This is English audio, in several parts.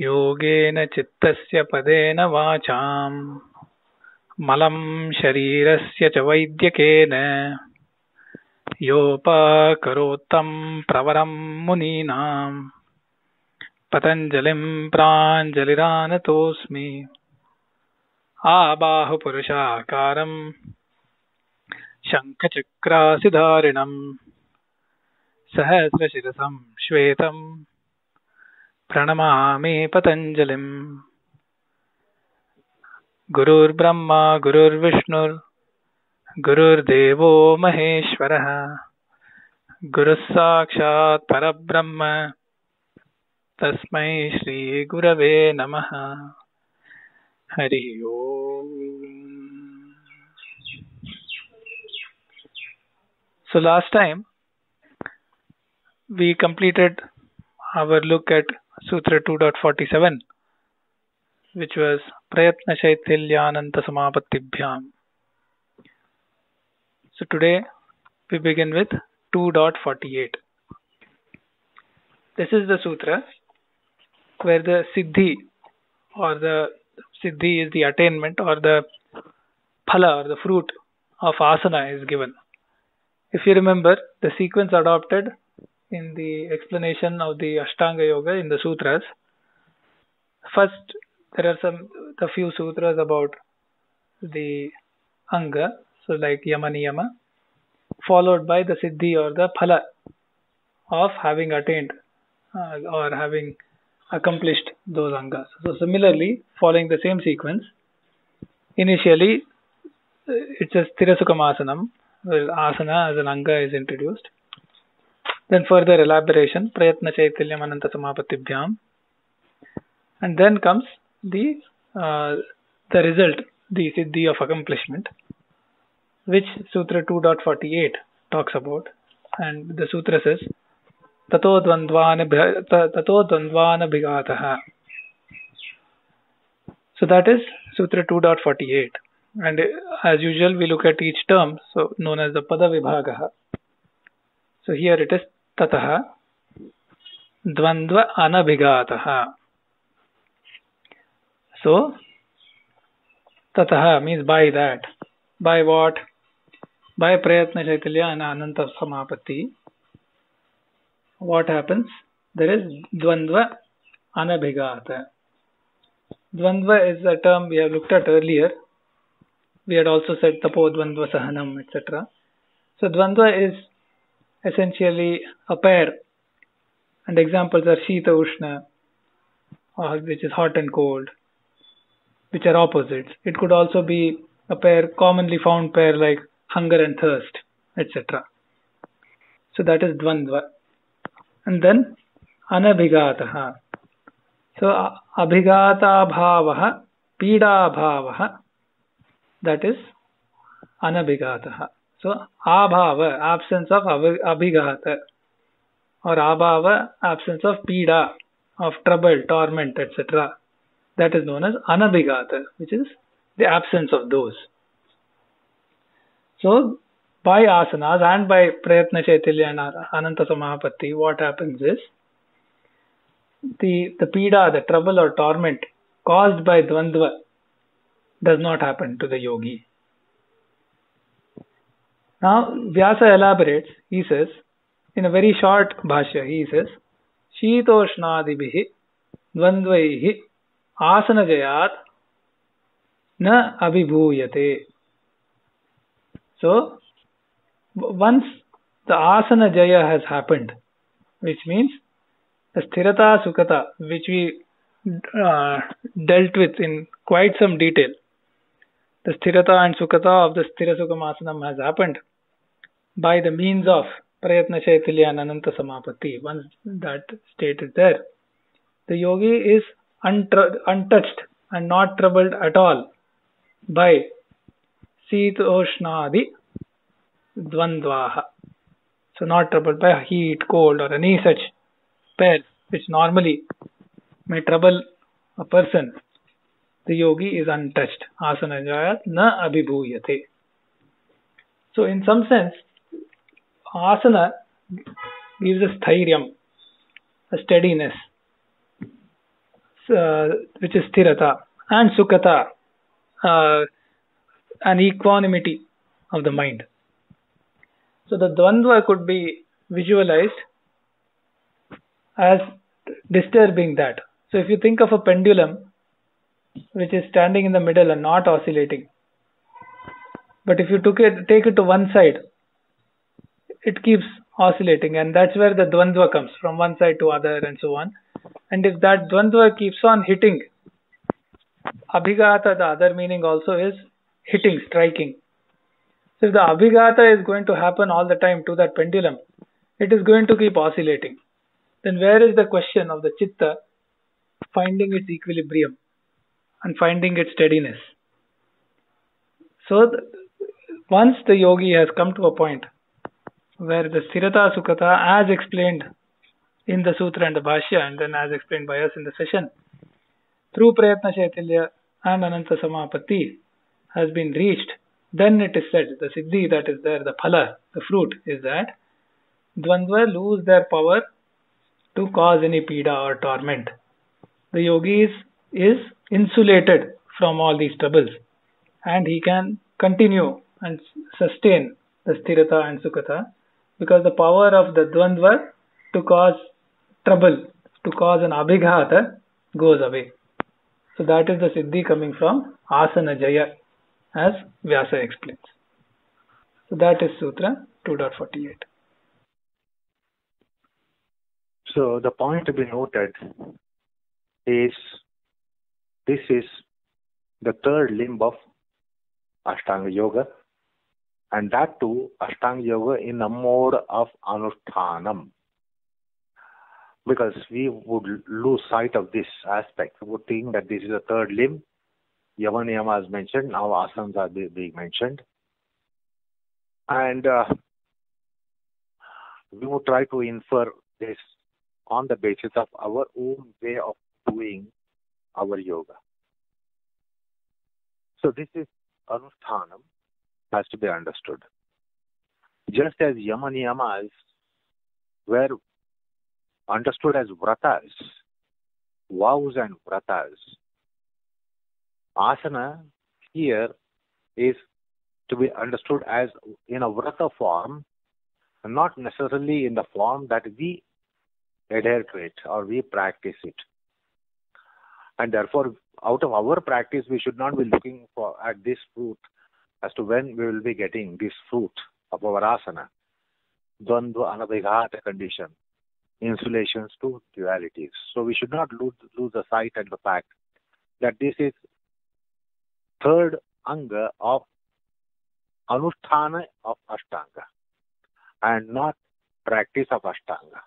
योगेन चित्तस्य पदेन वाचाम् मलं शरीरस्य च वैद्यकेन योपाकरोत्तं प्रवरं मुनीनां पतञ्जलिं प्राञ्जलिरानतोऽस्मि आबाहुपुरुषाकारं शङ्खचक्रासिधारिणं सहस्रशिरसं श्वेतं प्रणमामि पतञ्जलिम्। गुरुर्ब्रह्मा गुरुर्विष्णुर् गुरुर्देवो महेश्वरः गुरुः साक्षात् परब्रह्म तस्मै श्री गुरवे नमः। हरि ओम। So last time we completed our look at Sutra 2.47, which was Prayatna Shaitilyananta Samapattibhyam. So today we begin with 2.48. This is the sutra where the siddhi, or the siddhi is the attainment or the phala or the fruit of asana, is given. If you remember the sequence adopted in the explanation of the Ashtanga Yoga in the sutras, first there are a few sutras about the anga, so like yama niyama, followed by the siddhi or the phala of having attained or having accomplished those angas. So similarly, following the same sequence, initially it's a sthirasukamasanam, where asana as an anga is introduced. Then further elaboration, prayatna chaitanyam ananta samapattibhyam, and then comes the result, the siddhi of accomplishment, which Sutra 2.48 talks about. And the sutra says, tato dvandvānabhighātaḥ. So that is Sutra 2.48. And as usual, we look at each term, so known as the pada vibhagaha. So here it is tataha dvandvānabhighātaḥ. So tataha means by that. By what? By prayatna chaitanya and ananta samapatti. What happens? There is dvandva anabhighātaḥ. Dvandva is a term we have looked at earlier. We had also said tapo dvandva sahanam, etc. So dvandva is essentially a pair, and examples are shita ushna, which is hot and cold, which are opposites. It could also be a pair, commonly found pair like hunger and thirst, etc. So that is dvandva. And then anabhighātaḥ. So abhighāta bhavaha, pīdā bhavaha, that is anabhighātaḥ. So abhava, absence of abhighāta, or abhava, absence of pīdā, of trouble, torment, etc. That is known as anabhighāta, which is the absence of those. So by asanas and by prayatna chaitanya and ananta samapatti, what happens is the pīdā, the trouble or torment caused by dvandva, does not happen to the yogi. Now Vyasa elaborates. He says, in a very short bhashya, he says, Shītoshnādibhihi dvandvaihi asanajayat na abhibhūyate. So once the asana jaya has happened, which means the sthirata sukata, which we dealt with in quite some detail, the sthirata and sukata of the sthirasukamasanam has happened by the means of prayatna chaitanya and ananta samapatti. Once that state is there, the yogi is untouched and not troubled at all by sītoshnādi dvandvaha. So not troubled by heat, cold, or any such pairs which normally may trouble a person. The yogi is untouched. Asanajayat na abhibhūyate. So in some sense, asana gives us thairyam, a steadiness. which is sthirata, and sukhata, an equanimity of the mind. So the dvandva could be visualized as disturbing that. So if you think of a pendulum which is standing in the middle and not oscillating, but if you take it to one side, it keeps oscillating, and that's where the dvandva comes, from one side to other and so on. And if that dvandva keeps on hitting, abhighāta, the other meaning also is hitting, striking. So if the abhighāta is going to happen all the time to that pendulum, it is going to keep oscillating. Then where is the question of the chitta finding its equilibrium and finding its steadiness? So once the yogi has come to a point where the sthirata sukhata, as explained in the sutra and the bhashya, and then as explained by us in the session, through prayatna shaitilya and ananta samapatti has been reached, then it is said, the siddhi that is there, the phala, the fruit is that dvandva lose their power to cause any pida or torment. The yogi is insulated from all these troubles, and he can continue and sustain the sthirata and sukhata, because the power of the dvandva to cause trouble, to cause an abhighāta, goes away. So that is the siddhi coming from asana jaya, as Vyasa explains. So that is Sutra 2.48. So the point to be noted is this is the third limb of Ashtanga Yoga, and that too Ashtanga Yoga in a mode of Anušthanam. Because we would lose sight of this aspect. We would think that this is the third limb. Yama Niyama as mentioned, now asanas are being mentioned. And we would try to infer this on the basis of our own way of doing our yoga. So this is Anušthanam, has to be understood. Just as Yama Niyamas were understood as vratas, vows and vratas, asana here is to be understood as in a vrata form, not necessarily in the form that we adhere to it or we practice it. And therefore, out of our practice, we should not be looking at this fruit as to when we will be getting this fruit of our asana. Dvandvānabhighātaḥ condition, insulations to dualities. So we should not lose the sight and the fact that this is third anga of Anusthana of Ashtanga, and not practice of Ashtanga,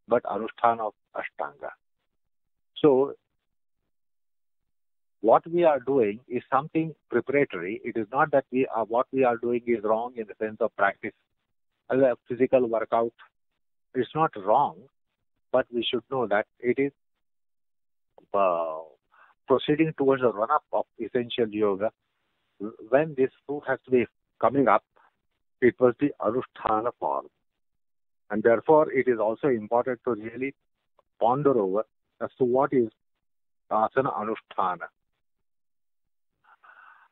but Anusthana of Ashtanga. So what we are doing is something preparatory. It is not that what we are doing is wrong in the sense of practice. As a physical workout, it's not wrong, but we should know that it is proceeding towards the run-up of essential yoga. When this fruit has to be coming up, it was the Anusthana form. And therefore, it is also important to really ponder over as to what is asana Anusthana.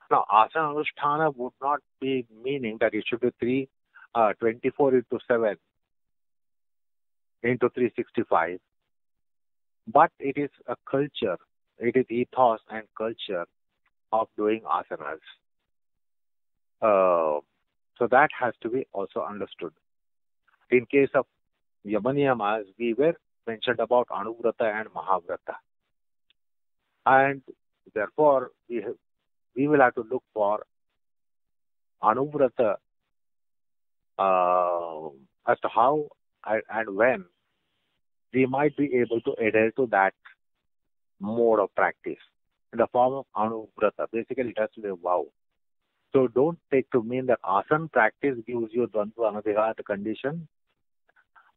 Now, asana Anusthana would not be meaning that it should be 24 into 7 into 365. But it is a culture, it is ethos and culture of doing asanas. So that has to be also understood. In case of Yamaniyamas, we were mentioned about Anuvrata and Mahavrata. And therefore, we will have to look for Anuvrata as to how and when we might be able to adhere to that mode of practice in the form of Anuvrata. Basically, it has to be a vow. So don't take to mean that asana practice gives you dvandvānabhighātaḥ condition,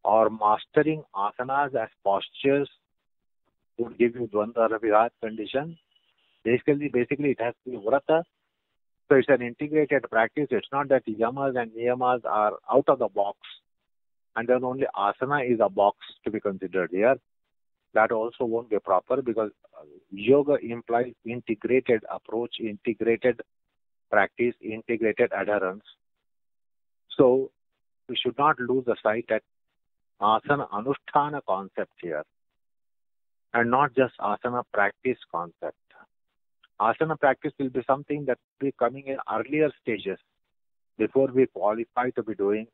or mastering asanas as postures would give you dvandvānabhighātaḥ condition. Basically, it has to be vrata. So it's an integrated practice. It's not that yamas and niyamas are out of the box, and then only asana is a box to be considered here. That also won't be proper, because yoga implies integrated approach, integrated practice, integrated adherence. So we should not lose the sight that asana anusthana concept here, and not just asana practice concept. Asana practice will be something that will be coming in earlier stages before we qualify to be doing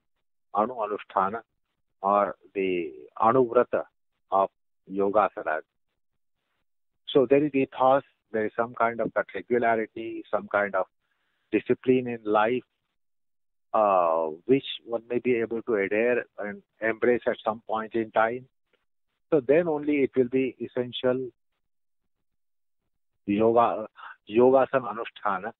anu anusthana or the anuvrata of yoga asanas. So there is ethos, there is some kind of that regularity, some kind of discipline in life, which one may be able to adhere and embrace at some point in time. So then only it will be essential yogasana anusthana.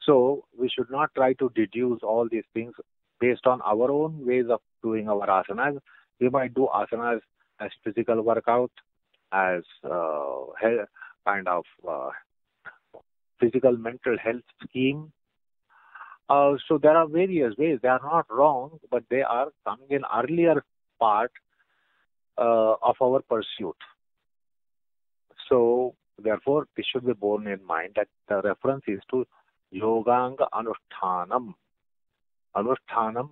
So we should not try to deduce all these things based on our own ways of doing our asanas. We might do asanas as physical workout, as kind of physical mental health scheme. So there are various ways. They are not wrong, but they are coming in earlier part of our pursuit. So therefore, this should be borne in mind that the reference is to yoganga anušthanam. Anušthanam,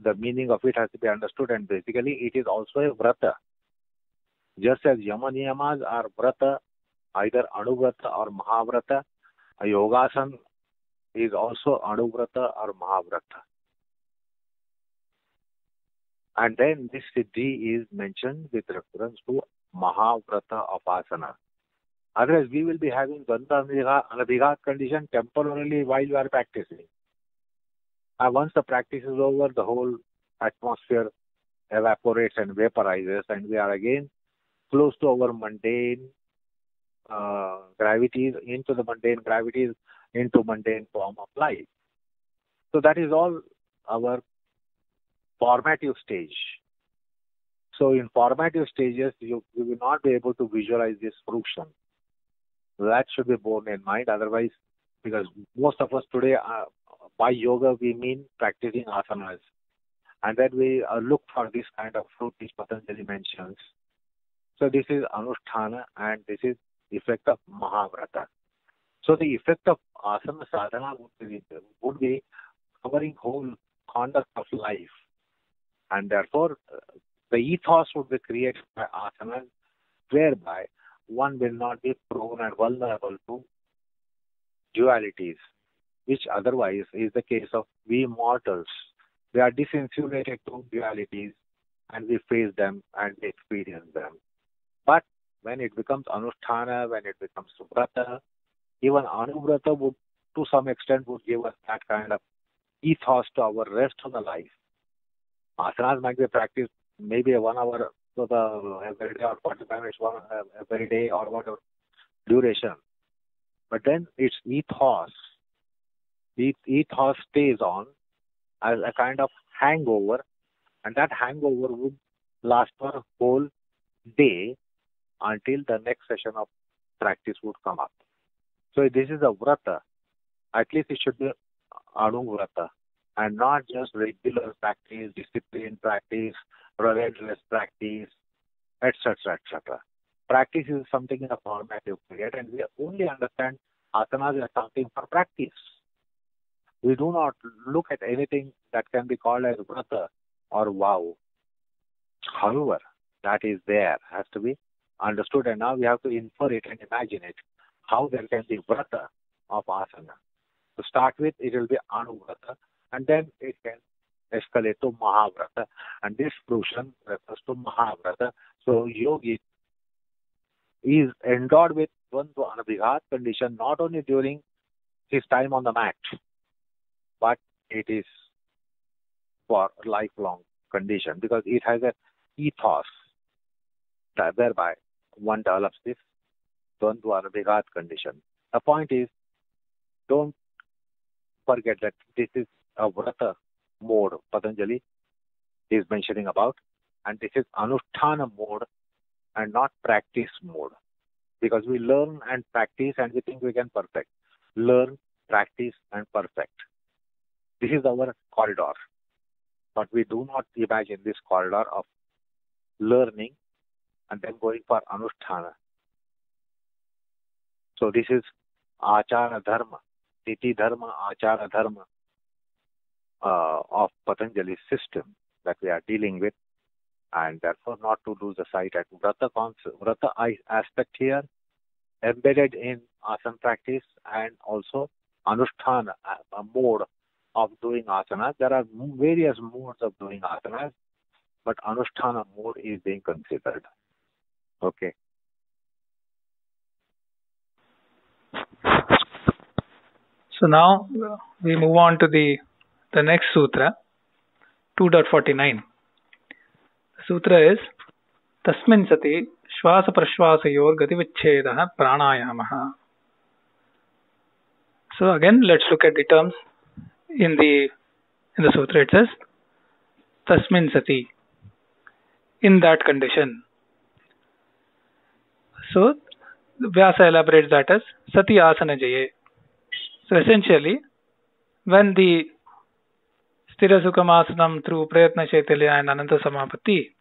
the meaning of it has to be understood, and basically it is also a vrata. Just as yama niyamas are vrata, either anuvrata or mahavrata, a yogasan is also anuvrata or mahavrata. And then this siddhi is mentioned with reference to mahavrata of asana. Otherwise, we will be having dvandvānabhighātaḥ condition temporarily while you are practicing. And once the practice is over, the whole atmosphere evaporates and vaporizes, and we are again close to our mundane gravities, into the mundane gravities, into mundane form of life. So that is all our formative stage. So in formative stages, you will not be able to visualize this fruition. That should be borne in mind. Otherwise, because most of us today, by yoga, we mean practicing asanas. And then we look for this kind of fruit which Patanjali mentions. So this is anusthana, and this is effect of mahavrata. So the effect of asana sadhana would be covering whole conduct of life. And therefore, the ethos would be created by asanas, whereby one will not be prone and vulnerable to dualities, which otherwise is the case of we mortals. We are disinsulated to dualities, and we face them and we experience them. But when it becomes anusthana, when it becomes vrata, even anuvrata would, to some extent, would give us that kind of ethos to our rest of the life. Asanas might be practiced maybe 1 hour to the every day or 45 minutes every day or whatever duration. But then its ethos stays on as a kind of hangover, and that hangover would last for a whole day until the next session of practice would come up. So this is a vrata. At least it should be anuvrata, and not just regular practice, disciplined practice, relentless practice, etc., etc. Practice is something in a formative period, and we only understand asanas as something for practice. We do not look at anything that can be called as vrata or vow. However, that is there, has to be understood, and now we have to infer it and imagine it. How there can be vrata of asana. To start with, it will be anuvrata, and then it can escalate to mahavrata, and this fruition refers to mahavrata. So yogi is endowed with dvandvānabhighātaḥ condition not only during his time on the mat, but it is for lifelong condition, because it has an ethos that thereby one develops this dvandvānabhighātaḥ condition. The point is, don't forget that this is a vrata mode Patanjali is mentioning about, and this is anusthana mode and not practice mode, because we learn and practice and we think we can perfect. Learn, practice and perfect. This is our corridor, but we do not imagine this corridor of learning and then going for anusthana So this is Achara Dharma, Titi Dharma, Achara Dharma of Patanjali's system that we are dealing with, and therefore not to lose the sight at Vrata concept, Vrata aspect here, embedded in asana practice, and also Anusthana, a mode of doing asanas. There are various modes of doing asanas, but Anusthana mode is being considered. Okay. So now we move on to the next sutra, 2.49. The sutra is tasminsati śvāsapraśvāsayorgativicchedaḥ prāṇāyāmaḥ. So again, let's look at the terms in the sutra. It says tasminsati, in that condition. So Vyasa elaborates that as sati asana jaye. So essentially, when the sthira sukhamasanam through prayatna shaitalya and ananta samapatti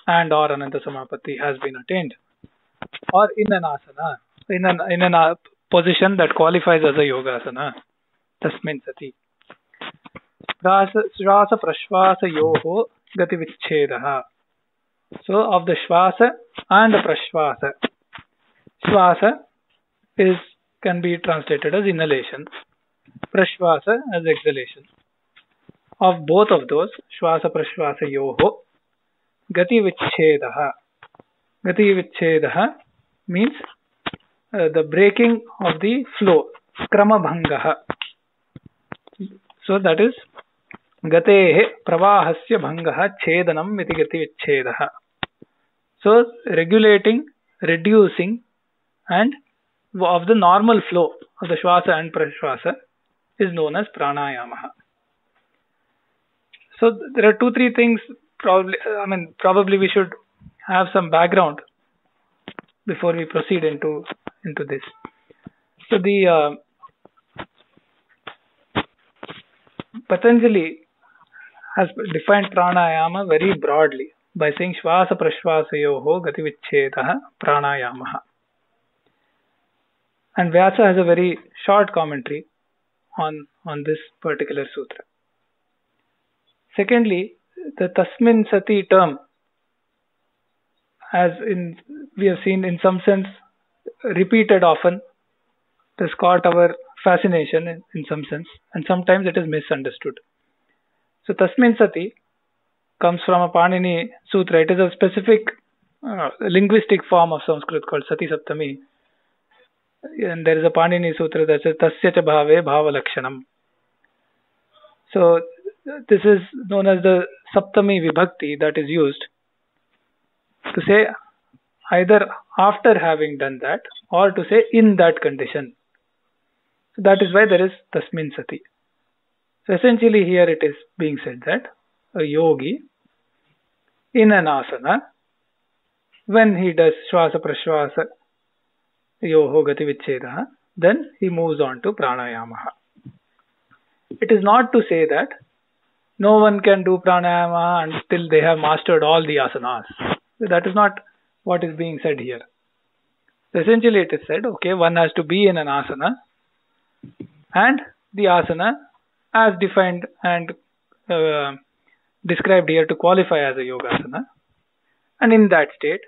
and or ananta samapatti has been attained, or in an asana, in a position that qualifies as a yoga asana, tasmin sati, śvāsapraśvāsayorgativicchedaḥ. So of the śvāsa and the praśvāsa. Śvāsa can be translated as inhalation, praśvāsa as exhalation. Of both of those, śvāsapraśvāsayoh gativicchedaḥ. Gativicchedaḥ means the breaking of the flow, kramabhangaha. So that is gatehe pravahasya bhangaha chedanam iti gativicchedaḥ. So regulating, reducing, and of the normal flow of the śvāsa and praśvāsa is known as prāṇāyāmaḥ. So there are 2-3 things. Probably we should have some background before we proceed into this. So the Patanjali has defined pranayama very broadly by saying śvāsapraśvāsayoh gativicchedaḥ prāṇāyāmaḥ. And Vyasa has a very short commentary on this particular sutra. Secondly, the tasminsati term, we have seen in some sense repeated often, has caught our fascination in some sense, and sometimes it is misunderstood. So tasminsati comes from a Panini sutra. It is a specific linguistic form of Sanskrit called Sati Saptami. And there is a Panini sutra that says tasya cha bhave bhava lakshanam. So this is known as the Saptami Vibhakti that is used to say either after having done that or to say in that condition. So that is why there is tasminsati. So essentially here it is being said that a yogi in an asana, when he does śvāsapraśvāsayorgativicchedaḥ, then he moves on to prāṇāyāmaḥ. It is not to say that no one can do pranayama until they have mastered all the asanas. That is not what is being said here. So essentially it is said, okay, one has to be in an asana, and the asana as defined and described here to qualify as a yoga asana, and in that state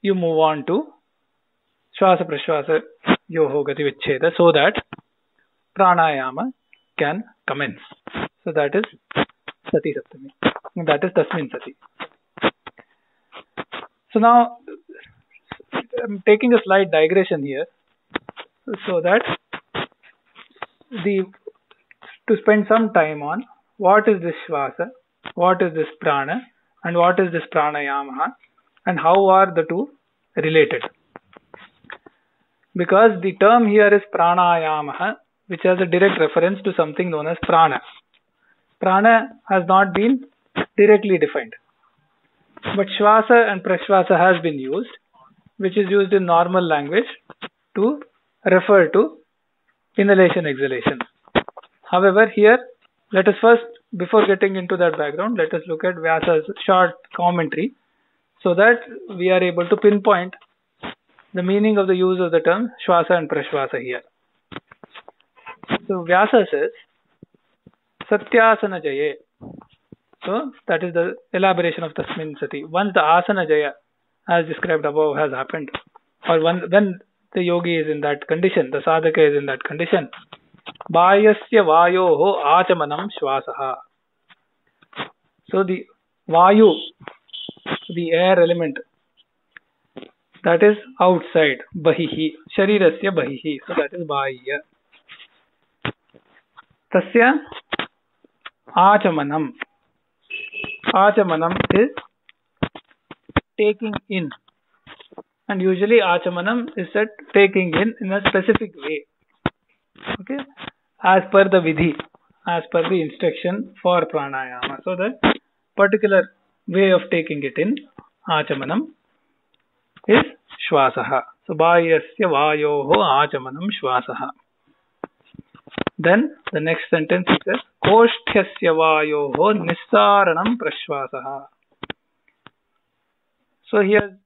you move on to śvāsapraśvāsayoh gativicchedaḥ so that pranayama can commence. So that is Sati Saptami. That is Tasmin Sati. So now I'm taking a slight digression here so that to spend some time on what is this Shvasa, what is this Prana, and what is this Pranayamaha, and how are the two related. Because the term here is Pranayamaha, which has a direct reference to something known as Prana. Prana has not been directly defined. But Shvasa and Praśvāsa has been used, which is used in normal language to refer to inhalation, exhalation. However, here, let us first, before getting into that background, let us look at Vyasa's short commentary so that we are able to pinpoint the meaning of the use of the term Shvasa and Prashvasa here. So Vyasa says, Satyasana Jaye. So that is the elaboration of tasminsati. Once the asana jaya, as described above, has happened, or when the yogi is in that condition, the sadhaka is in that condition, Vayasya vayoho achamanam shvasaha. So the vayu, the air element, that is outside, bahihi, sharirasya bahihi. So that is bahya. Tasya achamanam. Achamanam is taking in, and usually achamanam is said taking in a specific way, okay, as per the vidhi, as per the instruction for pranayama. So the particular way of taking it in, achamanam, is shvasaha. So bāhyasya vāyoho achamanam shvasaha. Then the next sentence says koshtyasya vayoho nissaranam prashvasaha. So here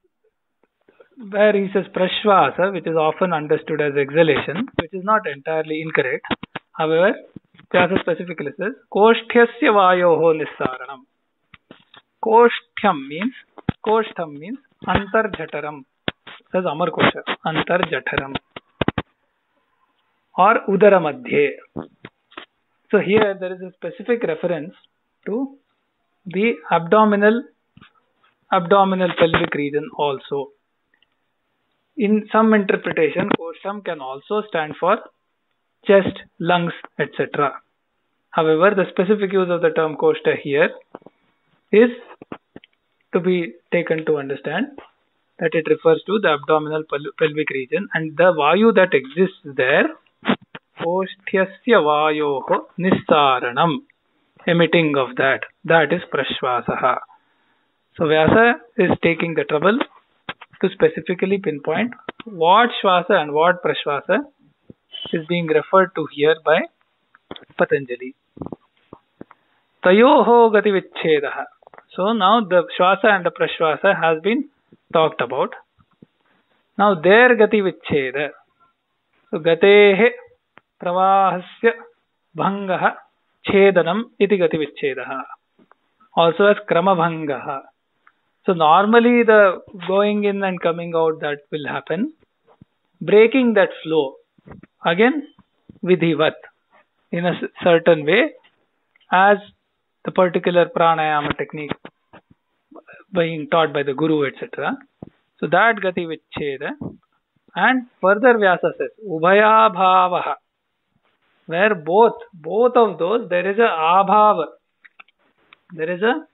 where he says prashvasa, which is often understood as exhalation, which is not entirely incorrect. However, Vyasa specifically says koshtyasya vayoho nissaranam. Koshtyam means antarjataram. Says Amar Kosha, antarjataram. Or udara madhye. So here there is a specific reference to the abdominal pelvic region also. In some interpretation, kosham can also stand for chest, lungs, etc. However, the specific use of the term koshta here is to be taken to understand that it refers to the abdominal pelvic region, and the vayu that exists there, koshtyasya vayoho nissaranam, emitting of that is prashvasaha. So Vyasa is taking the trouble to specifically pinpoint what shvasa and what prashvasa is being referred to here by Patanjali. Tayoho gativichedaḥ. So now the shvasa and the prashvasa has been talked about. Now their gativicheda. So gatehe pravahasya bhangaha chedanam iti gativichedaḥ. Also as kramabhangaha. So normally the going in and coming out that will happen, breaking that flow, again vidhivat, in a certain way, as the particular pranayama technique being taught by the guru, etc. So that gati vichcheda. And further Vyasa says ubhaya bhavaha, where both of those, there is a abhava, there is a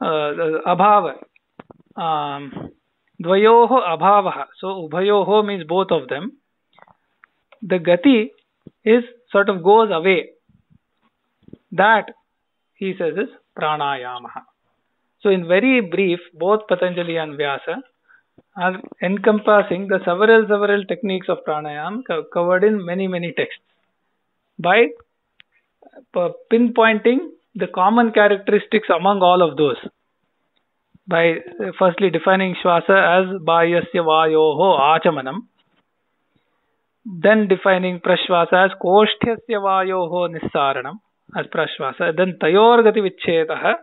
abhava, dvayoho abhavaha. So ubhayoho means both of them. The gati is sort of goes away. That he says is prāṇāyāmaḥ. So in very brief, both Patanjali and Vyasa are encompassing the several techniques of pranayama covered in many texts by pinpointing the common characteristics among all of those, by firstly defining shvasa as bāhyasya vāyoho āchamanam, then defining prashvasa as koshtyasya vāyoho nissaranam as prashvasa, then tayor gati vichchedaḥ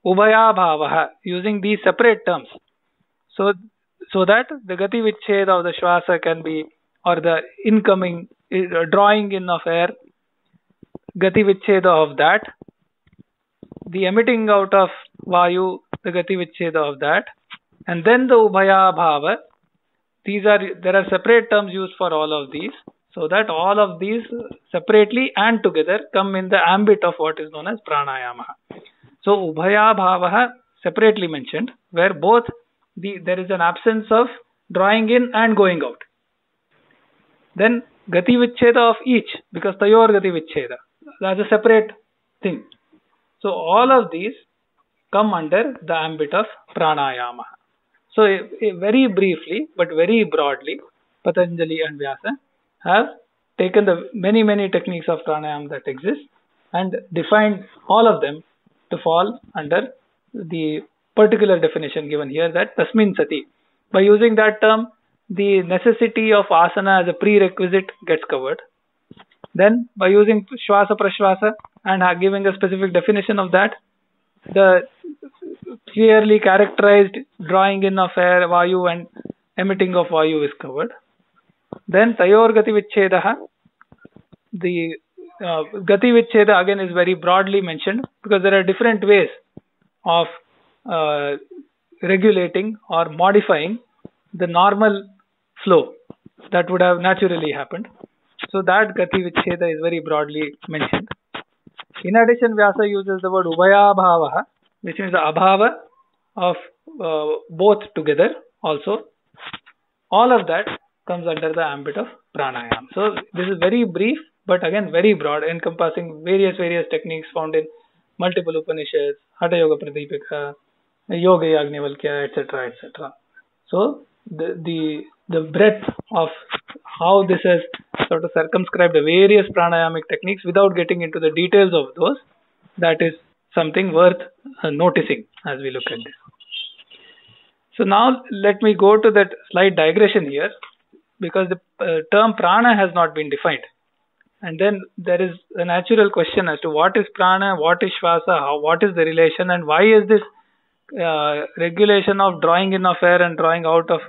ubhaya bhavaha, using these separate terms, so that the gati vichcheda of the shvasa can be, or the incoming drawing in of air, gati vichcheda of that, the emitting out of vayu, the gati vichcheda of that, and then the ubhaya bhava. There are separate terms used for all of these, so that all of these separately and together come in the ambit of what is known as pranāyāmaḥ. So ubhaya bhavaha separately mentioned, where both there is an absence of drawing in and going out. Then gati vichcheda of each, because tayor gati vichcheda, that's a separate thing. So all of these come under the ambit of pranāyāmaḥ. So very briefly but very broadly, Patanjali and Vyasa have taken the many techniques of pranayama that exist and defined all of them to fall under the particular definition given here, that tasminsati. By using that term, the necessity of asana as a prerequisite gets covered. Then by using śvāsapraśvāsa and giving a specific definition of that, the clearly characterized drawing in of air, vayu, and emitting of vayu is covered. Then tayorgativicchedaḥ, the gativichcheda again is very broadly mentioned because there are different ways of regulating or modifying the normal flow that would have naturally happened. So that gativichcheda is very broadly mentioned. In addition, Vyasa uses the word ubhayabhavaha, which means the abhava of both together also. All of that comes under the ambit of pranayama. So this is very brief, but again very broad, encompassing various techniques found in multiple Upanishads, Hatha Yoga Pradipika, Yoga Yajnavalkya, etc., etc. So the breadth of how this has sort of circumscribed the various pranayamic techniques without getting into the details of those, that is something worth noticing as we look at this. So now let me go to that slight digression here, because the term prana has not been defined. And then there is a natural question as to what is prana, what is shvasa, what is the relation, and why is this regulation of drawing in of air and drawing out of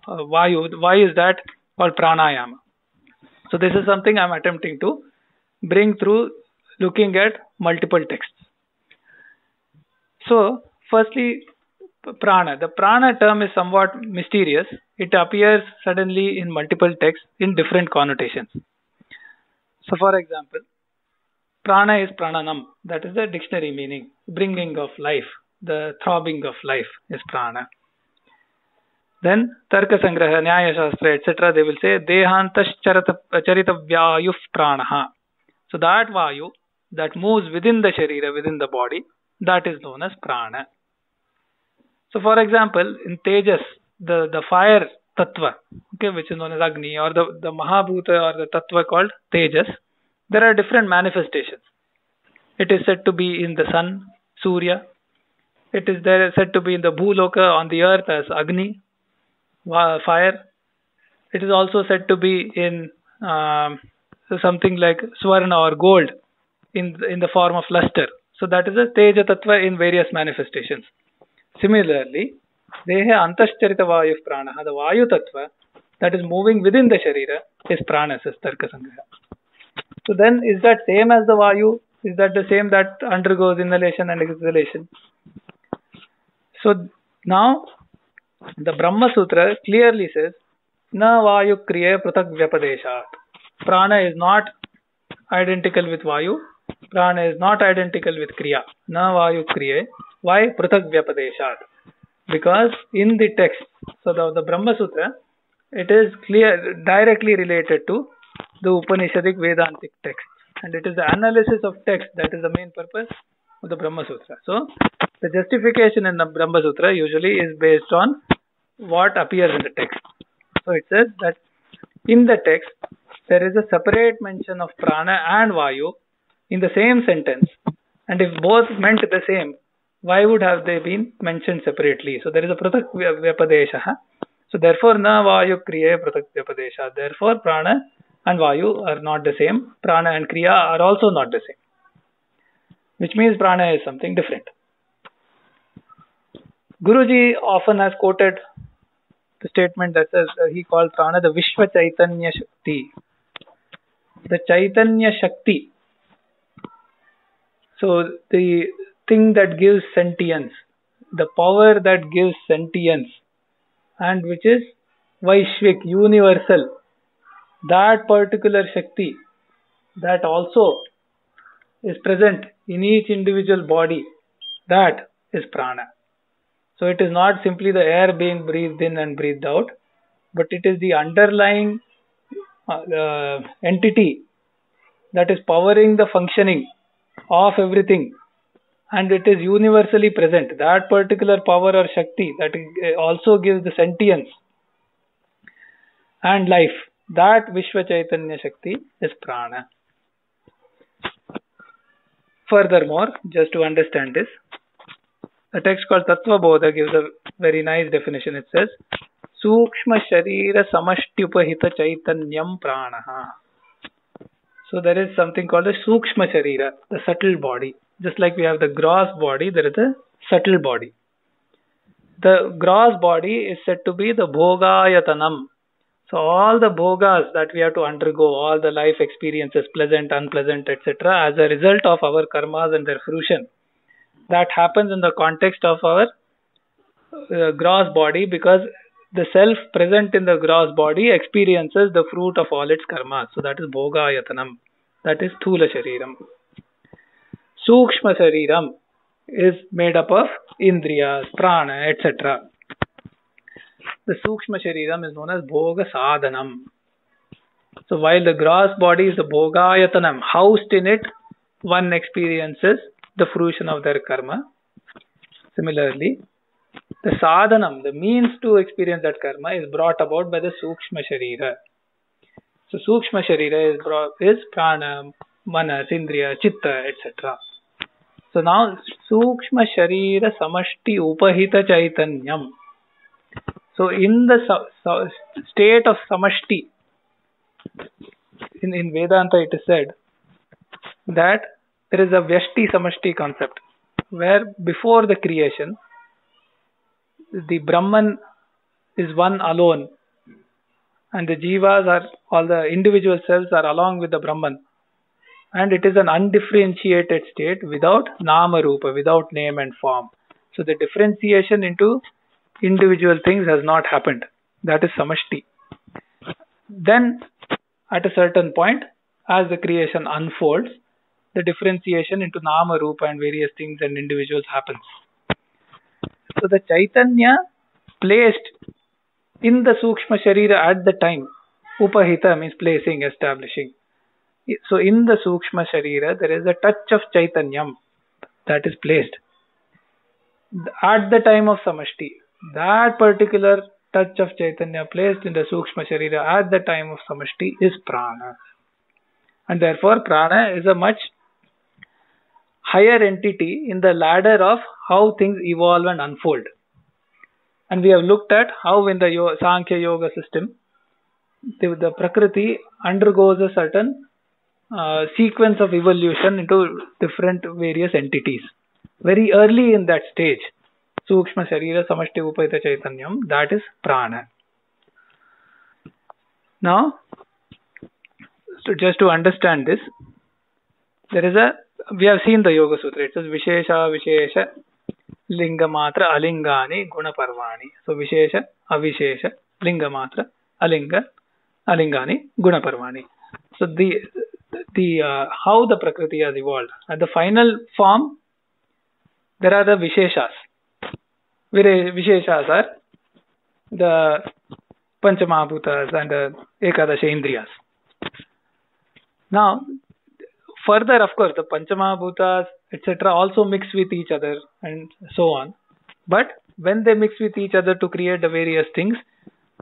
vayu, why is that called pranayama? So this is something I'm attempting to bring through looking at multiple texts. So firstly, prana. The prana term is somewhat mysterious. It appears suddenly in multiple texts in different connotations. So for example, prana is prananam. That is the dictionary meaning. Bringing of life. The throbbing of life is prana. Then Tarka Sangraha, Nyaya Shastra, etc. they will say Dehantas charita vyayuf pranaha. So that vayu that moves within the sharira, within the body, that is known as prana. So for example, in Tejas, the fire tattva, okay, which is known as Agni, or the Mahabhuta or the tattva called Tejas, there are different manifestations. It is said to be in the sun, Surya. It is there said to be in the Bhuloka, on the earth, as Agni, fire. It is also said to be in something like Swarna or gold in the form of luster. So that is a Teja Tattva in various manifestations. Similarly, Deha Antascharita Vayu Pranaha, the Vayu Tattva that is moving within the Sharira is Prana, says Tarka Sangraha. So then, is that same as the Vayu? Is that the same that undergoes inhalation and exhalation? So now, the Brahma Sutra clearly says, Na Vayu Kriya Pratak Vyapadeshat. Prana is not identical with Vayu. Prana is not identical with Kriya. Na Vayu Kriya. Why? Pratak Vyapadeshat. Because in the text, so the Brahma Sutra, it is directly related to the Upanishadic Vedantic text. And it is the analysis of text that is the main purpose of the Brahma Sutra. So, the justification in the Brahma Sutra usually is based on what appears in the text. So, it says that in the text, there is a separate mention of prana and vayu in the same sentence. And if both meant the same, why would have they been mentioned separately? So, there is a pratak vyapadesha. So, therefore, na vayu kriya pratak vyapadesha. Therefore, prana and vayu are not the same. Prana and kriya are also not the same. Which means prana is something different. Guruji often has quoted the statement that says he called prana the Vishwa Chaitanya Shakti. The Chaitanya Shakti. So the thing that gives sentience, the power that gives sentience, and which is Vaishvik, universal, that particular Shakti that also is present in each individual body, that is prana. So it is not simply the air being breathed in and breathed out, but it is the underlying entity that is powering the functioning of everything, and it is universally present. That particular power or Shakti that also gives the sentience and life, that Vishwa Chaitanya Shakti is prana. Furthermore, just to understand this, a text called Tattva Bodha gives a very nice definition. It says, Sukshma Sharira Samashthyupahita Chaitanyam Prāṇaha. So there is something called the Sukshma Sharira, the subtle body. Just like we have the gross body, there is a subtle body. The gross body is said to be the Bhogayatanam. So all the bhogas that we have to undergo, all the life experiences, pleasant, unpleasant, etc., as a result of our karmas and their fruition, that happens in the context of our gross body, because the self present in the gross body experiences the fruit of all its karmas. So that is Bhogayatanam. That is Sthula Shariram. Sukshma Shariram is made up of Indriyas, Prana, etc. The Sukshma Shariram is known as Bhoga Sadhanam. So while the gross body is the Bhogayatanam, housed in it, one experiences the fruition of their karma. Similarly, the sadhanam, the means to experience that karma, is brought about by the Sukshma Sharira. So Sukshma Sharira is Prana, Manas, Indriya, Chitta, etc. So now Sukshma Sharira Samashti Upahita Chaitanyam. So in the state of Samashti, in Vedanta it is said that there is a Vyashti Samashti concept, where before the creation, the Brahman is one alone, and the Jivas are, all the individual cells are along with the Brahman, and it is an undifferentiated state without Nama Rupa, without name and form. So the differentiation into individual things has not happened. That is Samashti. Then at a certain point, as the creation unfolds, the differentiation into Nama Rupa and various things and individuals happens. So the Chaitanya placed in the Sukshma Sharira at the time, Upahita means placing, establishing. So in the Sukshma Sharira, there is a touch of Chaitanyam that is placed at the time of Samashti. That particular touch of Chaitanya placed in the Sukshma Sharira at the time of Samashti is Prana. And therefore Prana is a much higher entity in the ladder of how things evolve and unfold. And we have looked at how in the Sankhya Yoga system, the Prakriti undergoes a certain sequence of evolution into different various entities. Very early in that stage, Sukshma Sharira Samashti Upahita Chaitanyam, that is Prana. Now, so just to understand this, we have seen the Yoga Sutra. It says Vishesha Vishesha Linga Matra Alingani Guna Parvani. So Vishesha Avishesha Linga Matra Alingani Guna Parvani. So the how the Prakriti has evolved. At the final form, there are the Visheshas. Visheshas are the Panchamahabhutas and the Ekadasha Indriyas. Now, further, of course, the Panchamahabhutas, etc., also mix with each other and so on. But when they mix with each other to create the various things,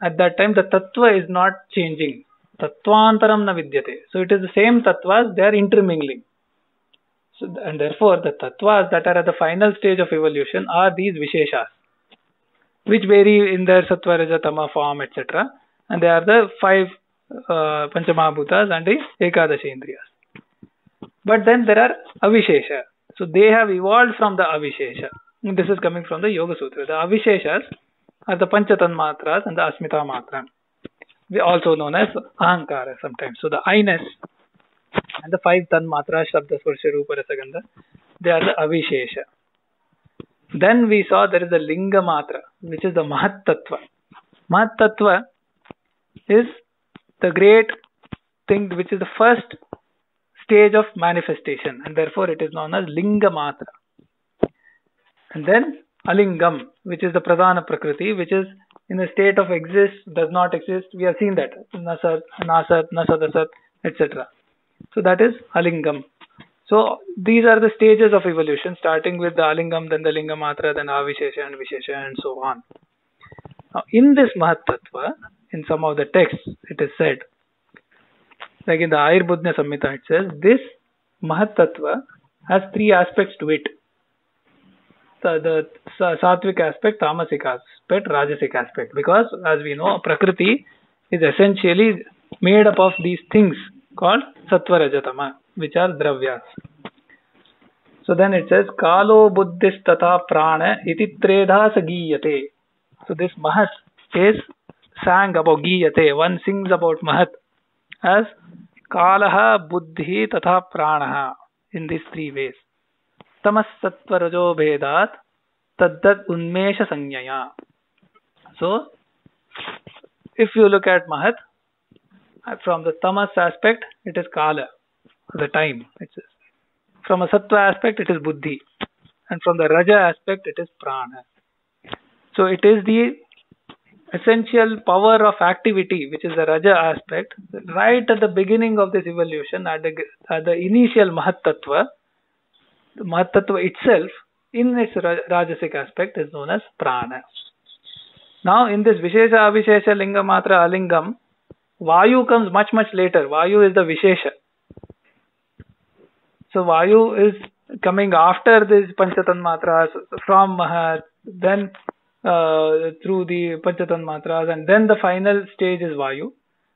at that time the Tattva is not changing. Tattvantaram na vidyate. So it is the same Tattvas, they are intermingling. So, and therefore, the Tattvas that are at the final stage of evolution are these Visheshas, which vary in their Sattva, Raja, Tama form, etc. And they are the 5 Panchamahabhutas and the Ekadasha Indriyas. But then there are Avishesha. So they have evolved from the Avishesha. This is coming from the Yoga Sutra. The Avisheshas are the Panchatan Matras and the Asmita Matra. We also known as Ahankara sometimes. So the I-ness and the 5 Tan Matras, Shabda, Swarsha, Rupa, Rasa, Gandha, they are the Avishesha. Then we saw there is a Linga Matra, which is the Mahat Tattva. Mahat Tattva is the great thing, which is the first stage of manifestation, and therefore it is known as Linga Matra. And then Alingam, which is the Pradhana Prakriti, which is in a state of exist, does not exist. We have seen that. Nasat, Nasat, Nasadasat, etc. So that is Alingam. So these are the stages of evolution, starting with the Alingam, then the Linga Matra, then Avishesha and Vishesha, and so on. Now in this Mahat Tattva, in some of the texts, it is said, like in the Ayurveda Samhita, it says, this Mahat Tattva has 3 aspects to it. the sattvic aspect, tamasic aspect, rajasic aspect. Because as we know, Prakriti is essentially made up of these things called sattva rajatama, which are dravyas. So then it says, Kalo buddhis tata prana iti tredha sagiyate. So this Mahat is sang about giyate. One sings about Mahat as Kalaha buddhi tata pranaha in these three ways. Tamas sattva rajo bhedat taddat unmesha sanyaya. So if you look at Mahat, from the tamas aspect, it is Kala, the time. It says. From a sattva aspect, it is buddhi. And from the raja aspect, it is prana. So it is the essential power of activity, which is the raja aspect, right at the beginning of this evolution, at the initial Mahat-tattva. The Mahat-tattva itself, in its rajasic aspect, is known as prana. Now, in this Vishesha, Avishesha, Linga, Matra, Alingam, Vayu comes much, much later. Vayu is the Vishesha. So Vayu is coming after this Panchatanmatras from Mahat, then through the Panchatanmatras, and then the final stage is Vayu,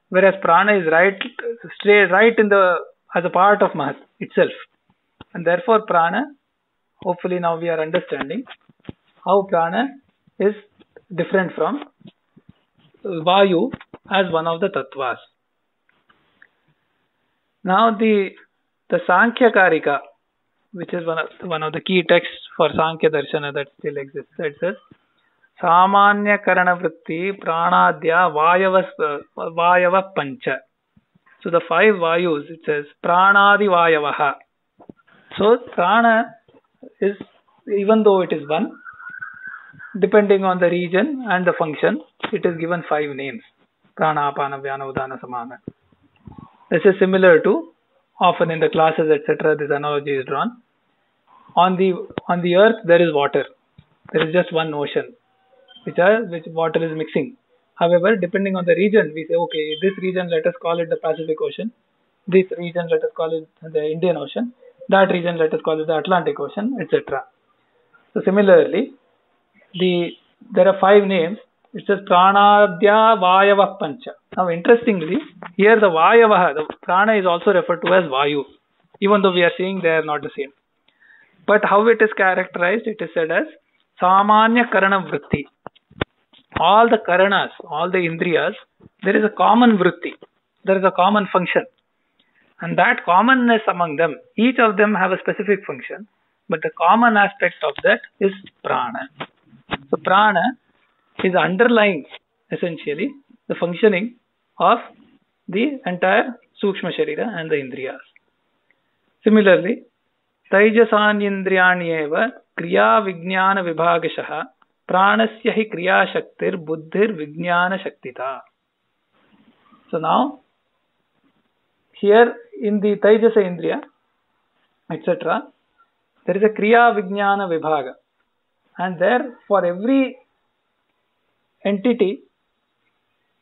whereas Prana is right in the as a part of Mahat itself, and therefore Prana. Hopefully now we are understanding how Prana is different from Vayu as one of the tattvas. Now the Sankhya Karika, which is one of the key texts for Sankhya Darshana that still exists, it says Samanya Karana Vritti Pranadya Vayava Pancha. So the 5 Vayus, it says Pranadi Vayavaha. So Prana is, even though it is one, depending on the region and the function, it is given 5 names. Prana, Apana, Vyana, Udana, Samana. This is similar to, often in the classes, etc., this analogy is drawn. On the earth, there is water. There is just one ocean, which water is mixing. However, depending on the region, we say, okay, this region, let us call it the Pacific Ocean. This region, let us call it the Indian Ocean. That region, let us call it the Atlantic Ocean, etc. So similarly, there are 5 names. It says Pranadya Vayava Pancha. Now interestingly, here the Vayavaha, the Prana is also referred to as Vayu, even though we are saying they are not the same. But how it is characterized, it is said as Samanya Karana Vritti. All the Karanas, all the Indriyas, there is a common Vritti. There is a common function. And that commonness among them, each of them have a specific function, but the common aspect of that is Prana. So Prana is underlying, essentially, the functioning of the entire Sukshma Sharira and the Indriyas. Similarly, Taijasanyindriyanyeva Kriya Vijnana Vibhagashaha Pranasya hi Kriya Shaktir Buddhir Vijnana Shaktita. So now, here in the Taijasa Indriya, etc., there is a Kriya Vijnana Vibhaga. And there, for every entity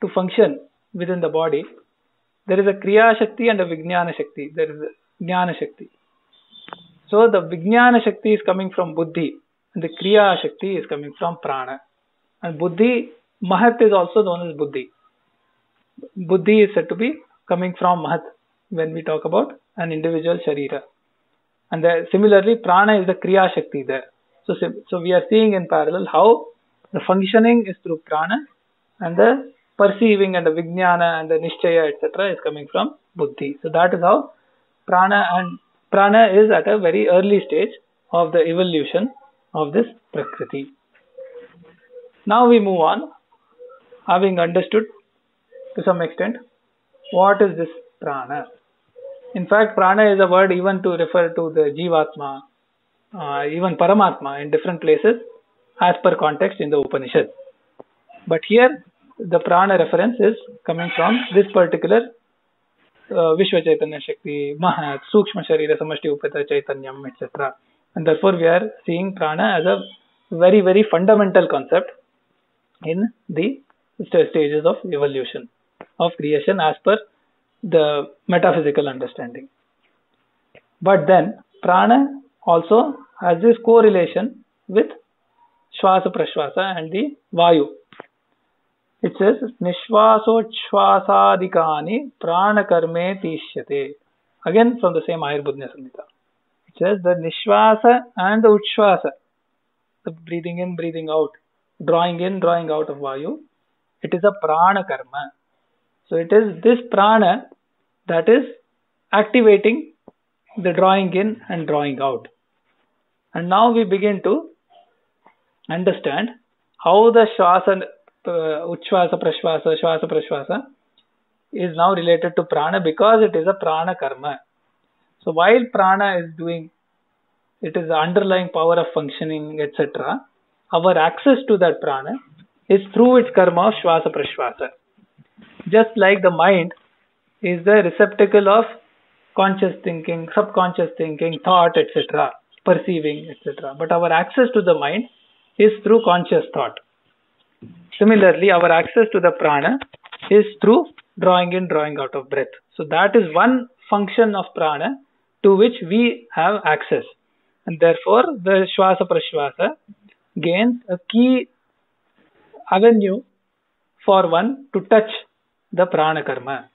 to function within the body, there is a Kriya Shakti and a Vijnana Shakti. There is a Jnana Shakti. So the Vijnana Shakti is coming from Buddhi and the Kriya Shakti is coming from Prana. And Buddhi, Mahat is also known as Buddhi. Buddhi is said to be coming from Mahat when we talk about an individual Sharira. And similarly, Prana is the Kriya Shakti there. So we are seeing in parallel how the functioning is through Prana and the perceiving and the Vijnana and the Nishchaya, etc. is coming from Buddhi. So that is how Prana is at a very early stage of the evolution of this Prakriti. Now we move on, having understood to some extent what is this Prana. In fact, Prana is a word even to refer to the Jivatma, even Paramatma in different places as per context in the Upanishad. But here the Prana reference is coming from this particular Vishwa Chaitanya Shakti, Mahat, Sukshma Sharira, Samashti Upata Chaitanyam, etc. And therefore we are seeing Prana as a very, very fundamental concept in the stages of evolution, of creation as per the metaphysical understanding. But then Prana also has this correlation with śvāsapraśvāsa and the vayu. It says nishvasochvasadikani prāṇakarme tishyate. Again from the same Ayurveda Samhita. It says the nishvasa and the uchvasa, the breathing in, breathing out, drawing in, drawing out of vayu, it is a prana karma. So it is this prana that is activating the drawing in and drawing out. And now we begin to understand how the uchvasa prashvasa, śvāsa prashvāsa is now related to prana, because it is a prana karma. So while prana is doing, it is the underlying power of functioning, etc., our access to that prana is through its karma of śvāsapraśvāsa. Just like the mind is the receptacle of conscious thinking, subconscious thinking, thought, etc., perceiving, etc. But our access to the mind is through conscious thought. Similarly, our access to the prana is through drawing in, drawing out of breath. So that is one function of prana to which we have access. And therefore, the śvāsapraśvāsa gains a key avenue for one to touch the prana karma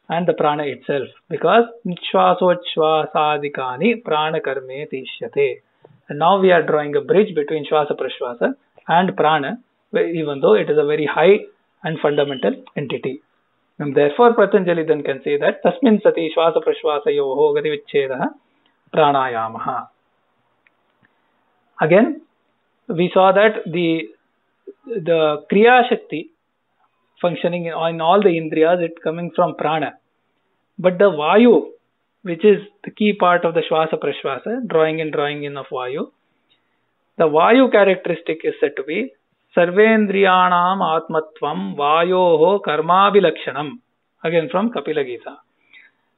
and the prana itself, because nishvasochvasadikani prāṇakarme tishyate. And now we are drawing a bridge between śvāsapraśvāsa and prana, even though it is a very high and fundamental entity. And therefore Patanjali then can say that tasminsati śvāsapraśvāsayorgativicchedaḥ prāṇāyāmaḥ. Again, we saw that the kriya shakti functioning in all the indriyas, it coming from prana. But the vayu, which is the key part of the śvāsapraśvāsa, drawing in of vayu, the vayu characteristic is said to be sarvendriyanam atmatvam vayoho karmabhilakshanam. Again from Kapila Gita.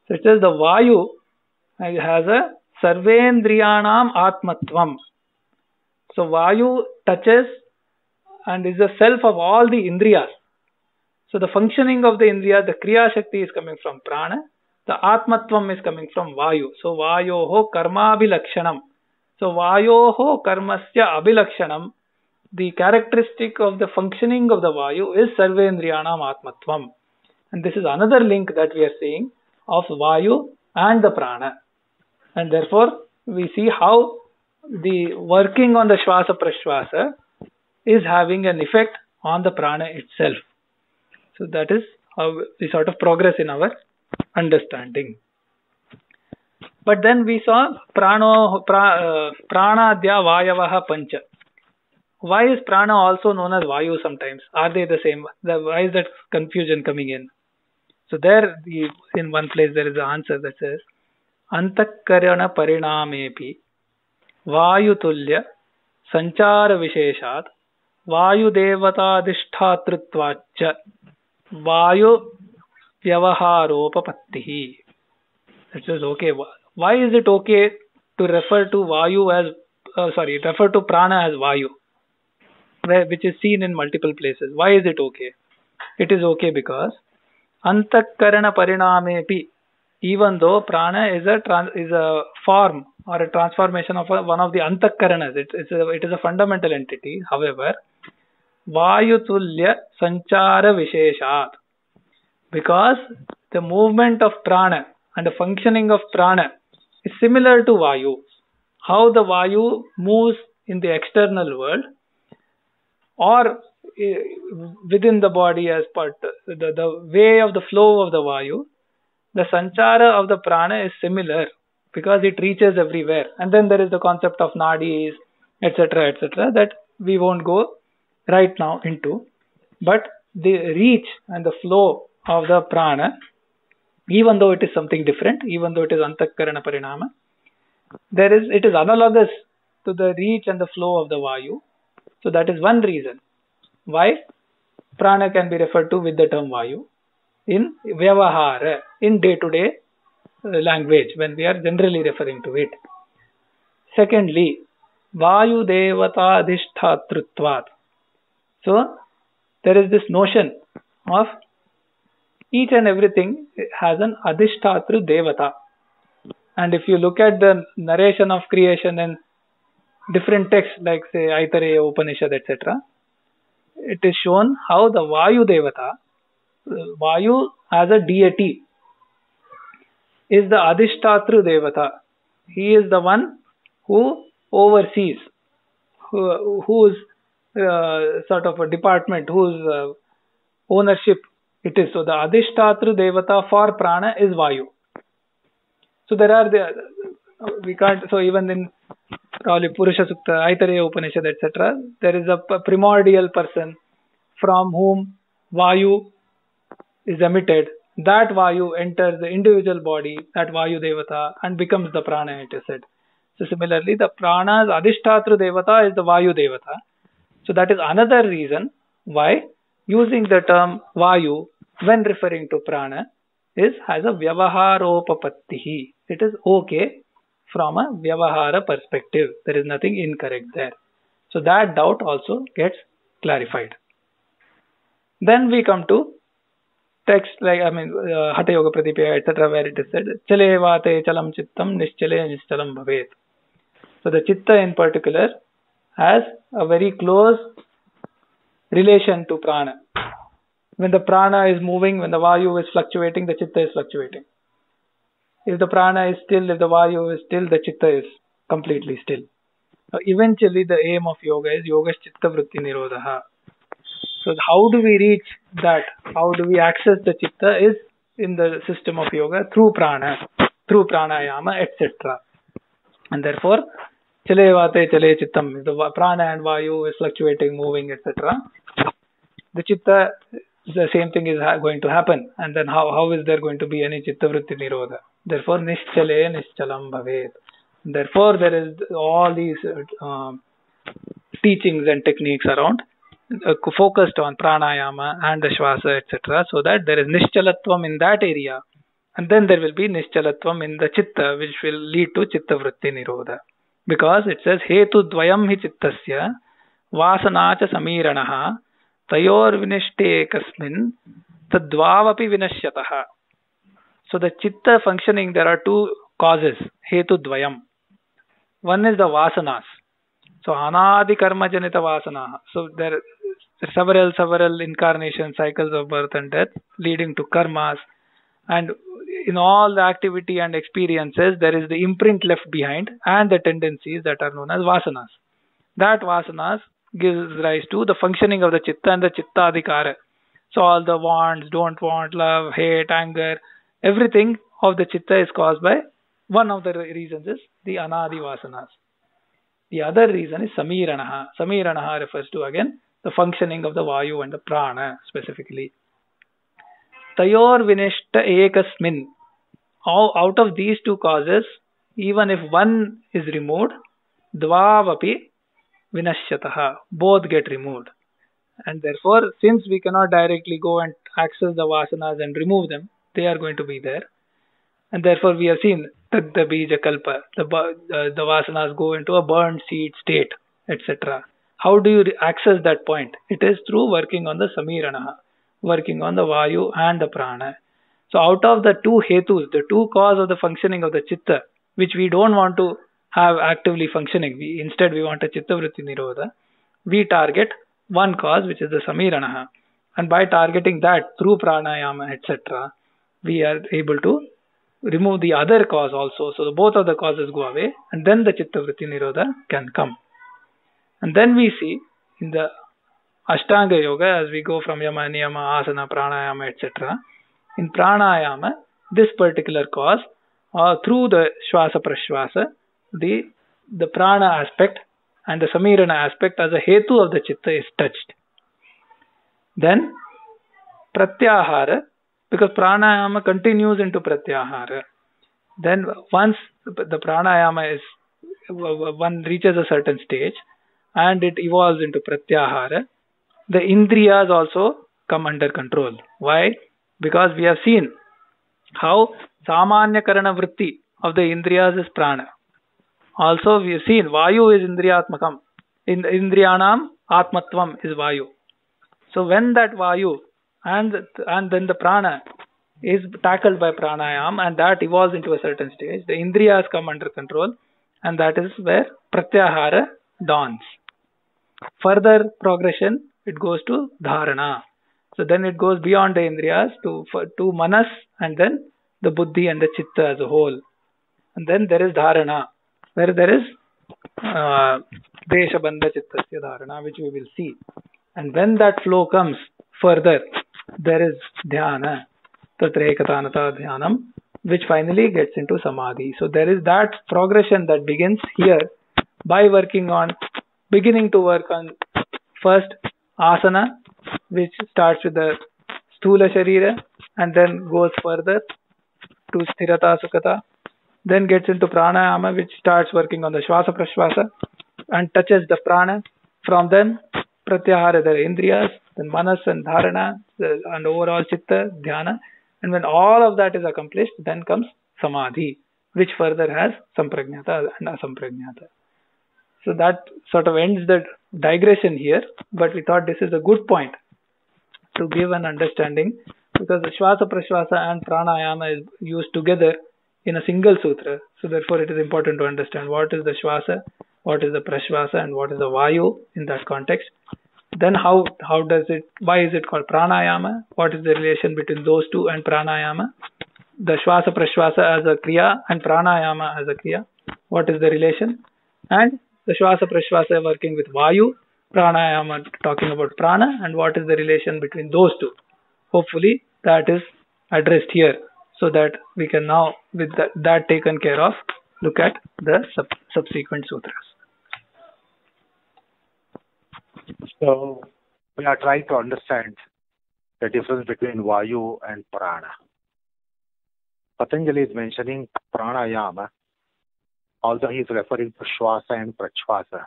So it says the vayu has a sarvendriyanam atmatvam. So vayu touches and is the self of all the indriyas. So the functioning of the indriya, the kriya shakti is coming from prana, the atmatvam is coming from vayu. So vayoho karmabhilakshanam. So vayoho karmasya abhilakshanam, the characteristic of the functioning of the vayu is sarvendriyanam atmatvam. And this is another link that we are seeing of vayu and the prana. And therefore we see how the working on the śvāsapraśvāsa is having an effect on the prana itself. So that is how we sort of progress in our understanding. But then we saw pranadya vayavaha pancha. Why is prana also known as vayu sometimes? Are they the same? Why is that confusion coming in? So there, in one place there is an answer that says antakarana parinamepi vayutulya sanchara visheshat vayu devatadishthatrutvacha vayu vyavaharopapattihi. It says, okay, why is it okay to refer to vayu as, refer to prana as vayu, which is seen in multiple places? Why is it okay? It is okay because antakarana parinamepi, even though prana is a form or a transformation of one of the antakaranas, it is a fundamental entity. However, vayutulya sanchara visheshat, because the movement of prana and the functioning of prana is similar to vayu. How the vayu moves in the external world or within the body as part, the way of the flow of the vayu, the sanchara of the prana is similar because it reaches everywhere. And then there is the concept of nadis, etc., that we won't go right now into. But the reach and the flow of the prana, even though it is something different, even though it is antakarana parinama, it is analogous to the reach and the flow of the vayu. So that is one reason why prana can be referred to with the term vayu in vyavahara, in day-to-day language, when we are generally referring to it. Secondly, vayu devata adhishthatrutvat. So there is this notion of each and everything has an adhishtatru devata. And if you look at the narration of creation in different texts like say Aitareya Upanishad, etc., it is shown how the Vayu Devata, Vayu as a deity, is the Adhishtatru Devata. He is the one who oversees, whose sort of a department, whose ownership it is. So the Adhishtatru Devata for Prana is Vayu. So there are we can't, so even in probably Purusha Sukta, Aitareya Upanishad, etc., there is a primordial person from whom Vayu is emitted. That Vayu enters the individual body, that Vayu Devata, and becomes the Prana, it is said. So similarly, the Prana's Adhishtatru Devata is the Vayu Devata. So that is another reason why using the term Vayu when referring to Prana has a Vyavaharopapattihi. It is okay from a Vyavahara perspective. There is nothing incorrect there. So that doubt also gets clarified. Then we come to text like, Hatha Yoga Pradipaya, etc., where it is said, Chale vate chalam chittam nischale nischalam bhavet. So the chitta in particular has a very close relation to prana. When the prana is moving, when the vayu is fluctuating, the chitta is fluctuating. If the prana is still, if the vayu is still, the chitta is completely still. So eventually the aim of yoga is yoga's chitta vritti nirodha. So how do we reach that? How do we access the chitta is in the system of yoga through prana, through pranayama, etc. And therefore, chale vate chale chittam, if the prana and vayu is fluctuating, moving, etc., the chitta, the same thing is going to happen. And then how is there going to be any chitta vritti nirodha? Therefore, nischale nischalam bhavet. Therefore, there is all these teachings and techniques around focused on pranayama and the shvasa, etc., so that there is nischalatvam in that area, and then there will be nischalatvam in the chitta, which will lead to chitta vritti nirodha. Because it says hetu dvayam hi chittasya vasanacha samiranaha tayor vinishte kasmin tadvavapi vinashyataha. So the chitta functioning, there are two causes, hetu dvayam. One is the vasanas. So anadi karma janita vasana. So there are several incarnation cycles of birth and death leading to karmas, and in all the activity and experiences there is the imprint left behind and the tendencies that are known as vasanas. That vasanas gives rise to the functioning of the chitta and the chitta adhikara. So all the wants, don't want, love, hate, anger, everything of the chitta is caused by one of the reasons is the anadi vasanas. The other reason is samiranaha. Samiranaha refers to again the functioning of the vayu and the prana specifically. Tayor vinishta ekasmin. Out of these two causes, even if one is removed, dvavapi vinashyataha. Both get removed. And therefore, since we cannot directly go and access the vasanas and remove them, they are going to be there. And therefore, we have seen that the bija kalpa, the vasanas go into a burned seed state, etc. How do you access that point? It is through working on the samiranaha, working on the vayu and the prana. So out of the two hetus, the two cause of the functioning of the chitta, which we don't want to have actively functioning, instead we want a chitta vritti nirodha, we target one cause, which is the samiranaha. And by targeting that through pranayama, etc., we are able to remove the other cause also. So both of the causes go away, and then the chitta vritti nirodha can come. And then we see in the Ashtanga Yoga, as we go from yama, niyama, asana, pranayama, etc., in pranayama, this particular cause, through the śvāsapraśvāsa, the prana aspect and the samirana aspect as a hetu of the chitta is touched. Then pratyahara, because pranayama continues into pratyahara. Then once the pranayama one reaches a certain stage and it evolves into pratyahara, the indriyas also come under control. Why? Because we have seen how samanya karana vritti of the indriyas is prana. Also we have seen vayu is indriyatmakam. Indriyanam atmatvam is vayu. So when that vayu and then the prana is tackled by pranayam and that evolves into a certain stage, the indriyas come under control, and that is where pratyahara dawns. Further progression, it goes to dharana. So then it goes beyond the indriyas to manas, and then the buddhi and the chitta as a whole. And then there is dharana, where there is deshabandha chittasya dharana, which we will see. And when that flow comes further, there is dhyana, tatra ekatanata dhyanam, which finally gets into samadhi. So there is that progression that begins here by beginning to work on first asana, which starts with the sthula sharira and then goes further to sthirata sukhata, then gets into pranayama, which starts working on the śvāsapraśvāsa and touches the prana. From then pratyahara, the indriyas, then manas and dharana, and overall chitta, dhyana. And when all of that is accomplished, then comes samadhi, which further has samprajñata and asamprajñata. So that sort of ends the digression here, but we thought this is a good point to give an understanding, because the śvāsapraśvāsa and pranayama is used together in a single sutra. So therefore it is important to understand what is the śvāsa, what is the prashvasa, and what is the vayu in that context. Then why is it called pranayama? What is the relation between those two and pranayama? The śvāsapraśvāsa as a kriya and pranayama as a kriya. What is the relation? And the śvāsapraśvāsa working with vayu, pranayama talking about prana, and what is the relation between those two? Hopefully that is addressed here, so that we can now, with that taken care of, look at the subsequent sutras. So we are trying to understand the difference between vayu and prana. Patanjali is mentioning pranayama, although he is referring to śvāsa and praśvāsa.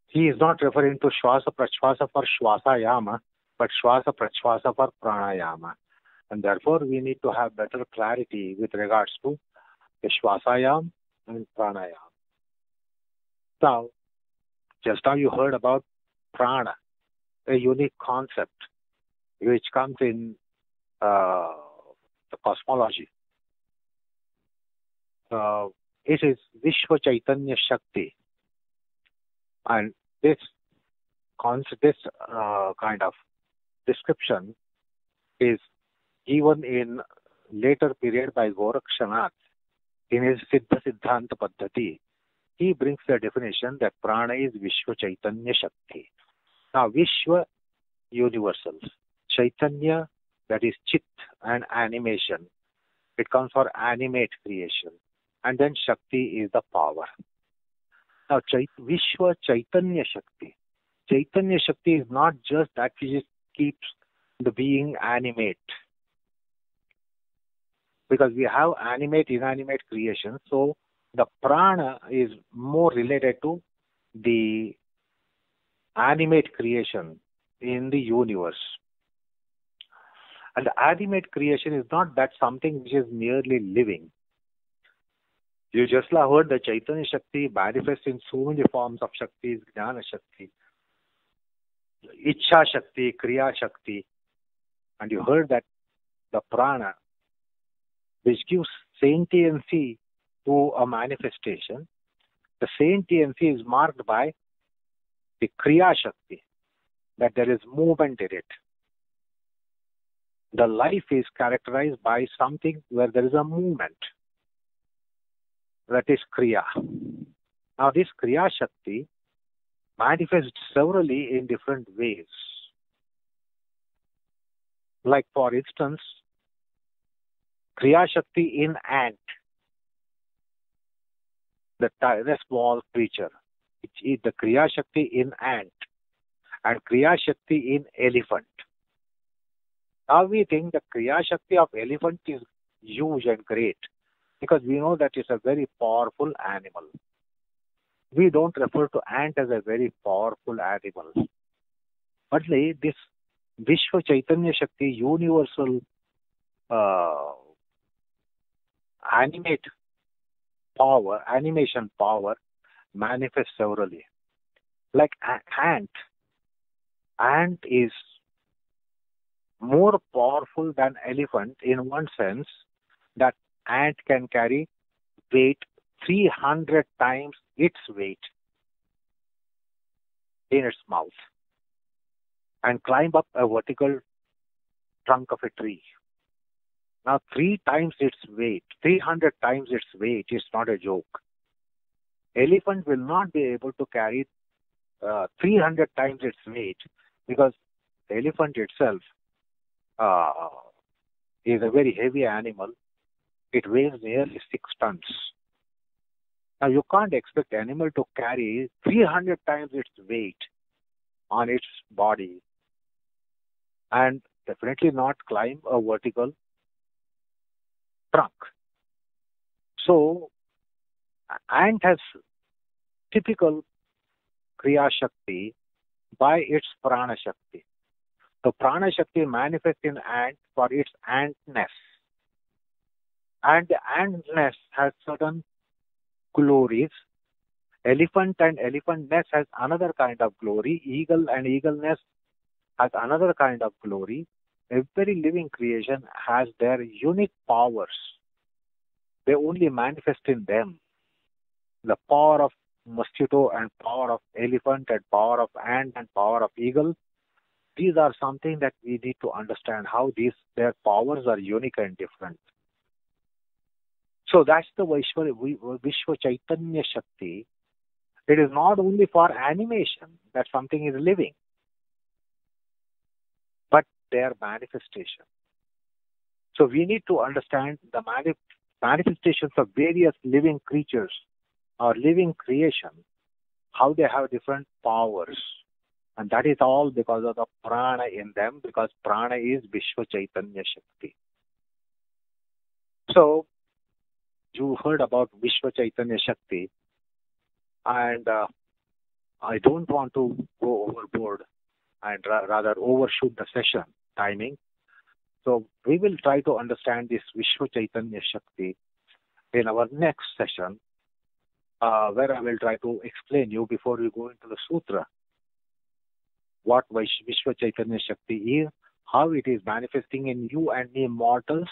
He is not referring to śvāsapraśvāsa for śvāsayama, but śvāsapraśvāsa for pranayama. And therefore, we need to have better clarity with regards to the śvāsayam and pranayama. Now, just now you heard about prana, a unique concept which comes in the cosmology. It is Vishwa Chaitanya Shakti, and this kind of description is given in later period by Gorakshanath in his Siddha Siddhanta Paddhati. He brings the definition that prana is Vishwa Chaitanya Shakti. Now, Vishwa, universal. Chaitanya, that is Chit and animation. It comes for animate creation. And then Shakti is the power. Now, Vishwa Chaitanya Shakti. Chaitanya Shakti is not just that which keeps the being animate. Because we have animate, inanimate creation. So, the prana is more related to the animate creation in the universe. And the animate creation is not that something which is merely living. You just heard the Chaitanya Shakti manifests in so many forms of Shaktis, Jnana Shakti, Ichha Shakti, Kriya Shakti. And you heard that the prana, which gives sentiency to a manifestation, the sentiency is marked by the Kriya Shakti, that there is movement in it. The life is characterized by something where there is a movement. That is Kriya. Now this Kriya Shakti manifests severally in different ways. Like for instance, Kriya Shakti in ant, the small creature. It's the Kriya Shakti in ant and Kriya Shakti in elephant. Now we think the Kriya Shakti of elephant is huge and great because we know that it's a very powerful animal. We don't refer to ant as a very powerful animal. But this Vishwa Chaitanya Shakti, universal animation power manifests severally. Like ant is more powerful than elephant in one sense that ant can carry weight 300 times its weight in its mouth and climb up a vertical trunk of a tree. Now, 3 times its weight, 300 times its weight is not a joke. Elephant will not be able to carry 300 times its weight because the elephant itself is a very heavy animal. It weighs nearly 6 tons. Now, you can't expect animal to carry 300 times its weight on its body and definitely not climb a vertical trunk. So, ant has typical Kriya Shakti by its Prana Shakti. So, Prana Shakti manifests in ant for its antness. And the antness has certain glories. Elephant and elephantness has another kind of glory. Eagle and eagleness has another kind of glory. Every living creation has their unique powers. They only manifest in them. The power of mosquito and power of elephant and power of ant and power of eagle. These are something that we need to understand how their powers are unique and different. So that's the Vishwa Chaitanya Shakti. It is not only for animation that something is living, but their manifestation. So we need to understand the manifestations of various living creatures or living creation, how they have different powers. And that is all because of the prana in them, because prana is Vishwa Chaitanya Shakti. So, you heard about Vishwa Chaitanya Shakti, and I don't want to go overboard and rather overshoot the session timing. So, we will try to understand this Vishwa Chaitanya Shakti in our next session, where I will try to explain you before we go into the Sutra what Vishwa Chaitanya Shakti is, how it is manifesting in you and me mortals.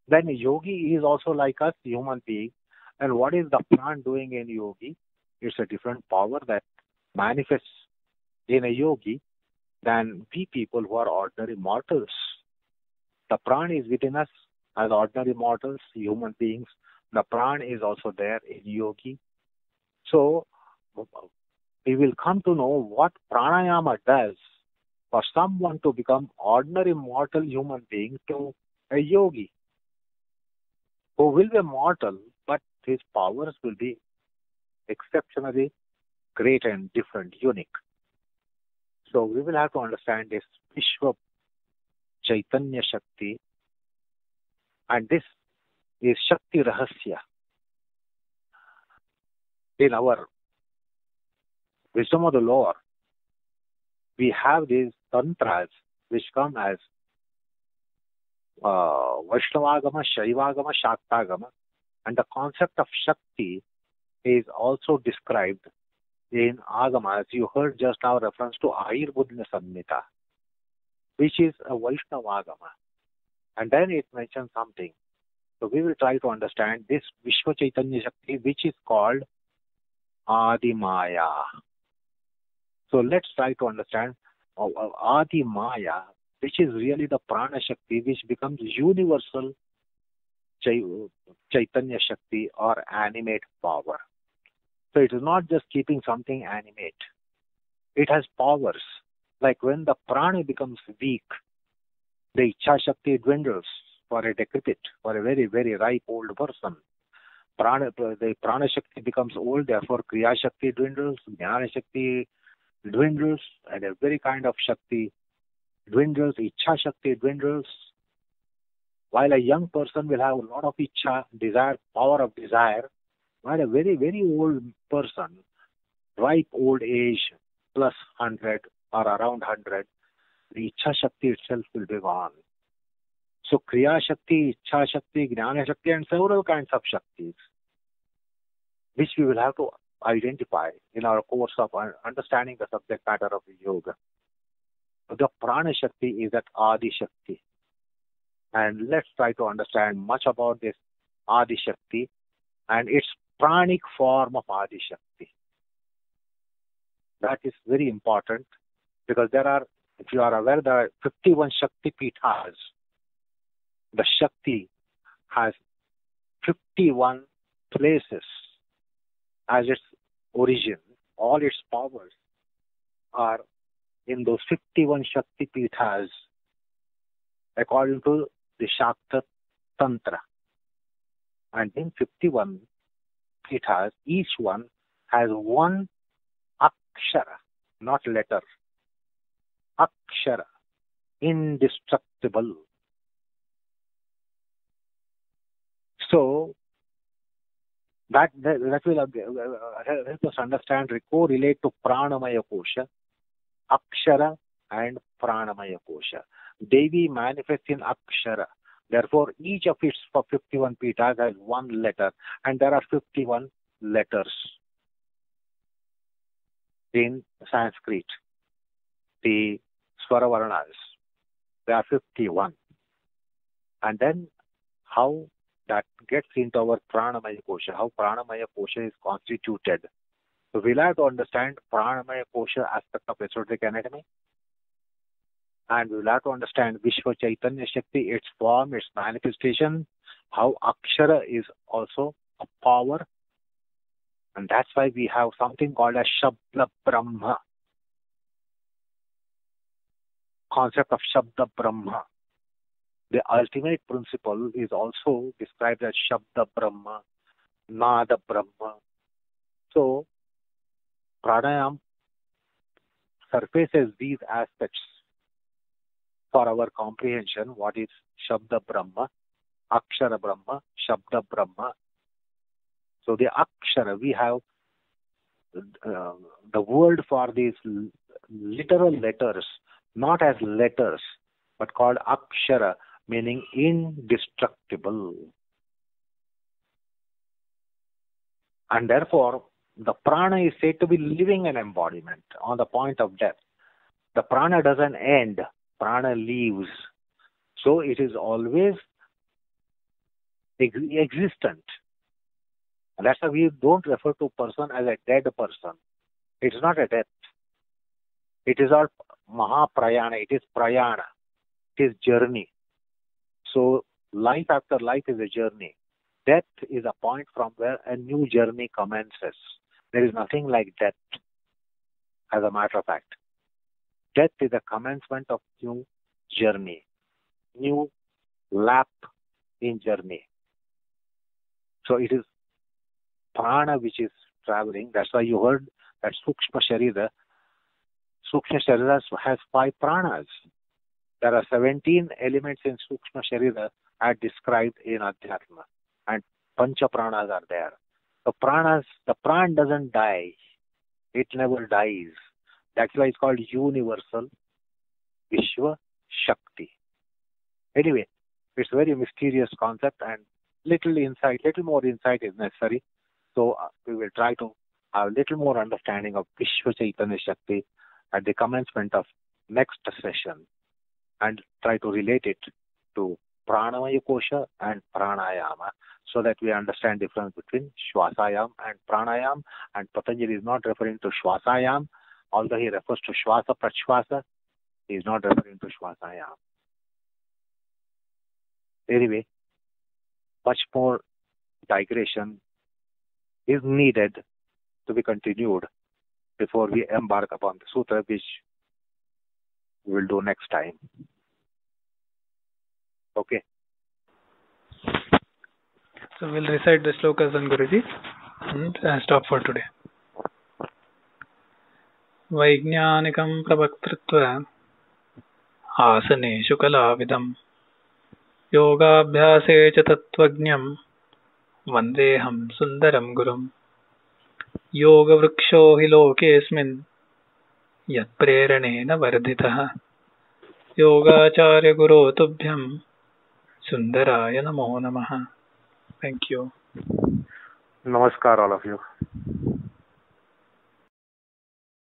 Then yogi is also like us, human being. And what is the pran doing in yogi? It's a different power that manifests in a yogi than we people who are ordinary mortals. The pran is within us as ordinary mortals, human beings. The pran is also there in yogi. So, we will come to know what pranayama does for someone to become ordinary mortal human being to a yogi who will be mortal, but his powers will be exceptionally great and different, unique. So we will have to understand this Vishwa Chaitanya Shakti, and this is Shakti Rahasya. In our wisdom of the lore, we have these tantras which come as Vaishnavagama, Shaivagama, Shaktagama, and the concept of Shakti is also described in Agama, as you heard just now, reference to Ayurveda Samhita, which is a Vaishnavagama. And then it mentions something. So we will try to understand this Vishwa Chaitanya Shakti, which is called Adi Maya. So let's try to understand Adi Maya, which is really the Prana Shakti, which becomes universal Chaitanya Shakti or animate power. So it is not just keeping something animate. It has powers. Like when the prana becomes weak, the Ichha Shakti dwindles for a decrepit, for a very, very ripe old person. The Prana Shakti becomes old, therefore Kriya Shakti dwindles, Jnana Shakti dwindles, and a very kind of Shakti dwindles, Ichha Shakti dwindles. While a young person will have a lot of Ichha, desire, power of desire, while a very, very old person, ripe old age, plus 100 or around 100, the Ichha Shakti itself will be gone. So Kriya Shakti, Ichha Shakti, Jnana Shakti, and several kinds of Shaktis, which we will have to identify in our course of understanding the subject matter of yoga. The Prana Shakti is that Adi Shakti. And let's try to understand much about this Adi Shakti and its pranic form of Adi Shakti. That is very important because there are, if you are aware, there are 51 Shakti Pithas. The Shakti has 51 places as its origin. All its powers are in those 51 Shakti Pithas according to the Shakta Tantra. And in 51 Pithas, each one has one Akshara, not letter. Akshara, indestructible. So, that will help us understand, correlate to Pranamaya Kosha, Akshara and Pranamaya Kosha. Devi manifests in Akshara. Therefore, each of its 51 Pithas has one letter, and there are 51 letters in Sanskrit. The Swara Varnas, there are 51. And then how that gets into our Pranamaya Kosha, how Pranamaya Kosha is constituted. So we'll have to understand Pranamaya Kosha aspect of esoteric anatomy. And we'll have to understand Vishwa Chaitanya Shakti, its form, its manifestation, how Akshara is also a power. And that's why we have something called as Shabda Brahma. Concept of Shabda Brahma. The ultimate principle is also described as Shabda Brahma, Nada Brahma. So, Pranayam surfaces these aspects for our comprehension. What is Shabda Brahma, Akshara Brahma, Shabda Brahma. So the Akshara, we have the word for these literal letters, not as letters, but called Akshara, meaning indestructible. And therefore, the prana is said to be living an embodiment on the point of death. The prana doesn't end, prana leaves. So it is always existent. And that's why we don't refer to a person as a dead person. It's not a death. It is all Mahaprayana. It is Prayana. It is journey. So life after life is a journey. Death is a point from where a new journey commences. There is nothing like death, as a matter of fact. Death is a commencement of new journey, new lap in journey. So it is prana which is traveling. That's why you heard that Sukshma Sharira. Sukshma Sharira has 5 pranas. There are 17 elements in Sukshma Sharira as described in Adhyatma. And Pancha pranas are there. The pranas, the pran doesn't die. It never dies. That's why it's called universal Vishwa Shakti. Anyway, it's a very mysterious concept and little more insight is necessary. So we will try to have a little more understanding of Vishwa Chaitanya Shakti at the commencement of next session and try to relate it to Pranamaya Kosha and Pranāyāmaḥ so that we understand difference between Śvāsayam and Pranayam. And Patanjali is not referring to Śvāsayam, although he refers to śvāsapraśvāsa, he is not referring to Śvāsayam. Anyway, much more digression is needed to be continued before we embark upon the sutra, which we will do next time. Okay. So we'll recite the slokas on Guruji and stop for today. Vaijñānikam pravaktritva āsaneshu kalavidam yogābhyāse ca tattvajñam vandeham sundaram gurum yoga vriksho hi lokesmin yat preranena vardhitah yogacharya guru tubhyam sundaraya namo namaha. Thank you. Namaskar all of you.